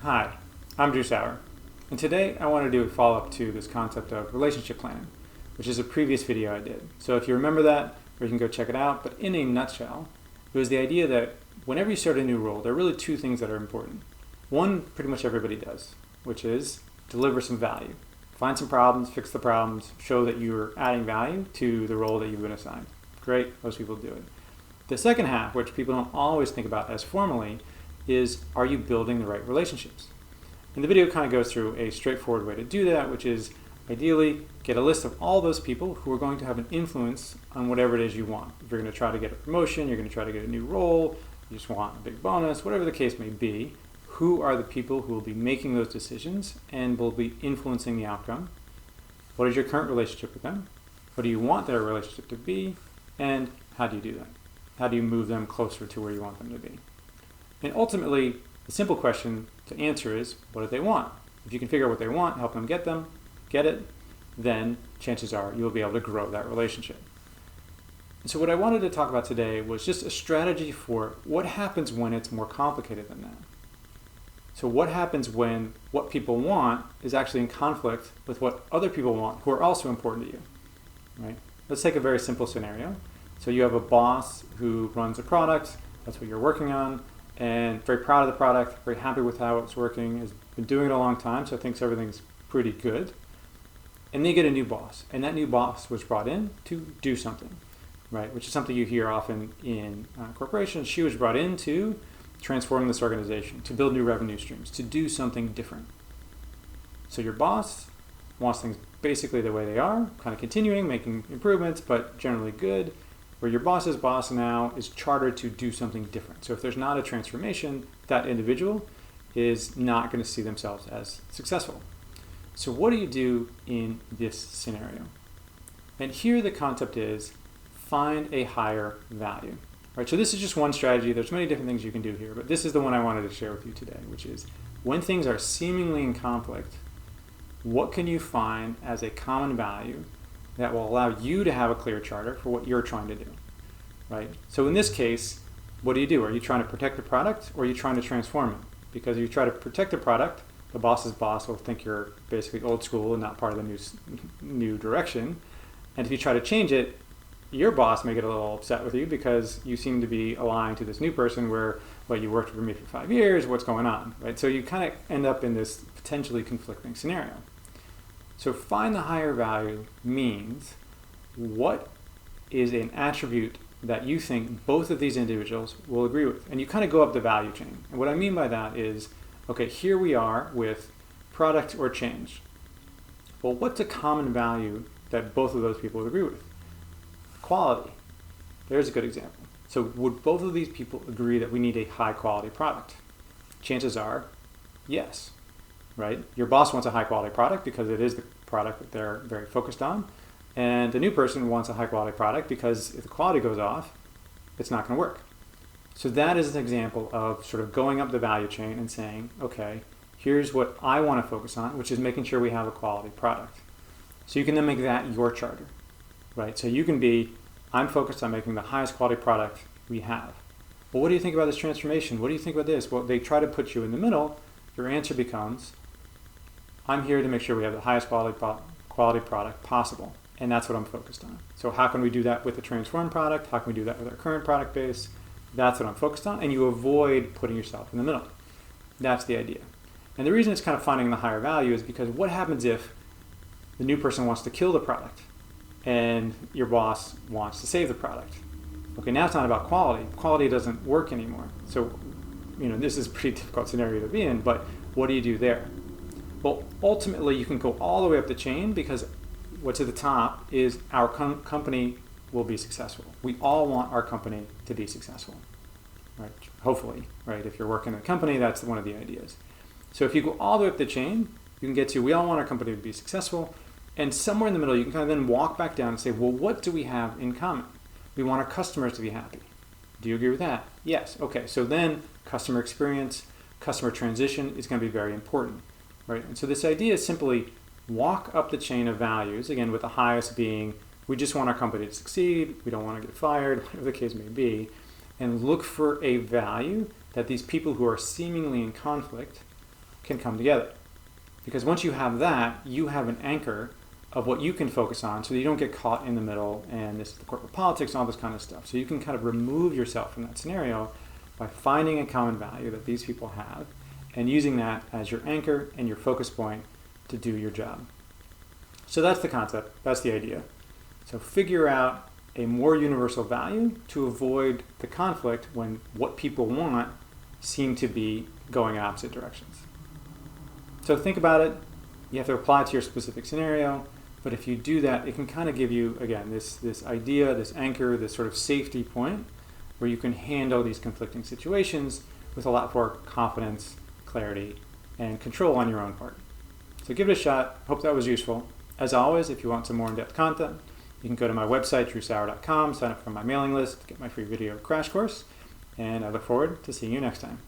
Hi, I'm Drew Saur, and today I want to do a follow-up to this concept of relationship planning, which is a previous video I did. So if you remember that, or you can go check it out, but in a nutshell, it was the idea that whenever you start a new role, there are really two things that are important. One, pretty much everybody does, which is deliver some value. Find some problems, fix the problems, show that you're adding value to the role that you've been assigned. Great, most people do it. The second half, which people don't always think about as formally, is are you building the right relationships? And the video kind of goes through a straightforward way to do that, which is ideally get a list of all those people who are going to have an influence on whatever it is you want. If you're going to try to get a promotion, you're going to try to get a new role, you just want a big bonus, whatever the case may be, who are the people who will be making those decisions and will be influencing the outcome? What is your current relationship with them? What do you want their relationship to be? And how do you do that? How do you move them closer to where you want them to be? And ultimately, the simple question to answer is, what do they want? If you can figure out what they want, help them get it, then chances are you'll be able to grow that relationship. And so what I wanted to talk about today was just a strategy for what happens when it's more complicated than that. So what happens when what people want is actually in conflict with what other people want who are also important to you, right? Let's take a very simple scenario. So you have a boss who runs a product, that's what you're working on, and very proud of the product, very happy with how it's working, has been doing it a long time, so thinks everything's pretty good. And they get a new boss, and that new boss was brought in to do something, right? Which is something you hear often in corporations. She was brought in to transform this organization, to build new revenue streams, to do something different. So your boss wants things basically the way they are, kind of continuing, making improvements, but generally good. Where your boss's boss now is chartered to do something different. So if there's not a transformation, that individual is not going to see themselves as successful. So what do you do in this scenario? And here the concept is find a higher value. Right, so this is just one strategy. There's many different things you can do here, but this is the one I wanted to share with you today, which is when things are seemingly in conflict, what can you find as a common value that will allow you to have a clear charter for what you're trying to do, right? So in this case, what do you do? Are you trying to protect the product or are you trying to transform it? Because if you try to protect the product, the boss's boss will think you're basically old school and not part of the new direction. And if you try to change it, your boss may get a little upset with you because you seem to be aligned to this new person where, well, you worked for me for 5 years, what's going on, right? So you kind of end up in this potentially conflicting scenario. So find the higher value means what is an attribute that you think both of these individuals will agree with. And you kind of go up the value chain. And what I mean by that is, okay, here we are with product or change. Well, what's a common value that both of those people would agree with? Quality. There's a good example. So would both of these people agree that we need a high quality product? Chances are, yes. Right? Your boss wants a high quality product because it is the product that they're very focused on. And the new person wants a high quality product because if the quality goes off, it's not going to work. So that is an example of sort of going up the value chain and saying, okay, here's what I want to focus on, which is making sure we have a quality product. So you can then make that your charter, right? So you can be, I'm focused on making the highest quality product we have. Well, what do you think about this transformation? What do you think about this? Well, they try to put you in the middle. Your answer becomes, I'm here to make sure we have the highest quality product possible, and that's what I'm focused on. So how can we do that with the transformed product? How can we do that with our current product base? That's what I'm focused on, and you avoid putting yourself in the middle. That's the idea. And the reason it's kind of finding the higher value is because what happens if the new person wants to kill the product and your boss wants to save the product? Okay, now it's not about quality. Quality doesn't work anymore. So, this is a pretty difficult scenario to be in, but what do you do there? Well, ultimately, you can go all the way up the chain because what's at the top is our company will be successful. We all want our company to be successful, right? Hopefully, right? If you're working in a company, that's one of the ideas. So if you go all the way up the chain, you can get to, we all want our company to be successful. And somewhere in the middle, you can kind of then walk back down and say, well, what do we have in common? We want our customers to be happy. Do you agree with that? Yes. Okay. So then customer experience, customer transition is going to be very important. Right? And so this idea is simply walk up the chain of values, again, with the highest being, we just want our company to succeed, we don't want to get fired, whatever the case may be, and look for a value that these people who are seemingly in conflict can come together. Because once you have that, you have an anchor of what you can focus on so that you don't get caught in the middle and this is the corporate politics and all this kind of stuff. So you can kind of remove yourself from that scenario by finding a common value that these people have and using that as your anchor and your focus point to do your job. So that's the concept, that's the idea. So figure out a more universal value to avoid the conflict when what people want seem to be going in opposite directions. So think about it. You have to apply it to your specific scenario, but if you do that, it can kind of give you, again, this idea, this anchor, this sort of safety point where you can handle these conflicting situations with a lot more confidence, clarity, and control on your own part. So give it a shot. Hope that was useful. As always, if you want some more in-depth content, you can go to my website, drewsaur.com, sign up for my mailing list, get my free video crash course, and I look forward to seeing you next time.